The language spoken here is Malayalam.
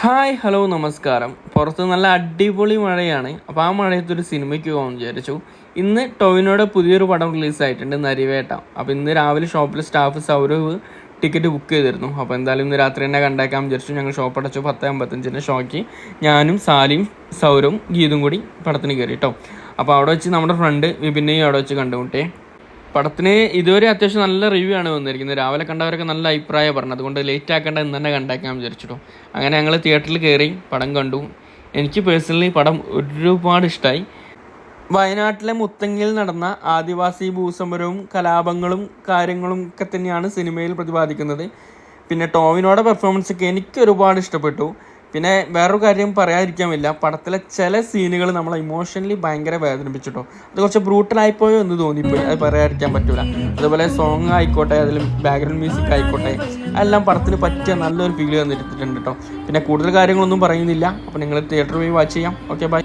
ഹായ് ഹലോ നമസ്കാരം. പുറത്ത് നല്ല അടിപൊളി മഴയാണ്. അപ്പോൾ ആ മഴയത്തൊരു സിനിമയ്ക്ക് പോകാമെന്ന് വിചാരിച്ചു. ഇന്ന് ടൊവിനോയുടെ പുതിയൊരു പടം റിലീസായിട്ടുണ്ട്, നരിവേട്ട. അപ്പോൾ ഇന്ന് രാവിലെ ഷോപ്പിൽ സ്റ്റാഫ് സൗരവ് ടിക്കറ്റ് ബുക്ക് ചെയ്തിരുന്നു. അപ്പോൾ എന്തായാലും ഇന്ന് രാത്രി തന്നെ കണ്ടേക്കാൻ വിചാരിച്ചു. ഞങ്ങൾ ഷോപ്പ് അടച്ചു 10:55 ഷോയ്ക്ക്. ഞാനും സാലിയും സൗരവും ഗീതും കൂടി പടത്തിന് കയറി കേട്ടോ. അപ്പോൾ അവിടെ വെച്ച് നമ്മുടെ ഫ്രണ്ട് വിപിനെയും അവിടെ വെച്ച് കണ്ടുമുട്ടേ. പടത്തിന് ഇതുവരെ അത്യാവശ്യം നല്ല റിവ്യൂ ആണ് വന്നിരിക്കുന്നത്. രാവിലെ കണ്ടവരൊക്കെ നല്ല അഭിപ്രായം പറഞ്ഞു. അതുകൊണ്ട് ലേറ്റ് ആക്കേണ്ട ഇന്ന് തന്നെ കണ്ടേക്കാൻ വിചാരിച്ചിട്ടോ. അങ്ങനെ ഞങ്ങൾ തിയേറ്ററിൽ കയറി പടം കണ്ടു. എനിക്ക് പേഴ്സണലി പടം ഒരുപാട് ഇഷ്ടമായി. വയനാട്ടിലെ മുത്തങ്ങയിൽ നടന്ന ആദിവാസി ഭൂസമരവും കലാപങ്ങളും കാര്യങ്ങളും ഒക്കെ തന്നെയാണ് സിനിമയിൽ പ്രതിപാദിക്കുന്നത്. പിന്നെ ടോവിനോയുടെ പെർഫോമൻസ് ഒക്കെ എനിക്ക് ഒരുപാട് ഇഷ്ടപ്പെട്ടു. പിന്നെ വേറൊരു കാര്യം പറയാതിരിക്കാമില്ല, പടത്തിലെ ചില സീനുകൾ നമ്മളെ ഇമോഷണലി ഭയങ്കര വേദനിപ്പിച്ചിട്ടോ. അത് കുറച്ച് ബ്രൂട്ടലായിപ്പോയോ എന്ന് തോന്നിപ്പോയി, അത് പറയാതിരിക്കാൻ പറ്റില്ല. അതുപോലെ സോങ് ആയിക്കോട്ടെ, അതിൽ ബാക്ക്ഗ്രൗണ്ട് മ്യൂസിക് ആയിക്കോട്ടെ, എല്ലാം പടത്തിന് പറ്റിയ നല്ലൊരു ഫീൽ തന്നിട്ടുണ്ട് കേട്ടോ. പിന്നെ കൂടുതൽ കാര്യങ്ങളൊന്നും പറയുന്നില്ല. അപ്പോൾ നിങ്ങൾ തിയേറ്ററിൽ പോയി വാച്ച് ചെയ്യാം. Okay, by.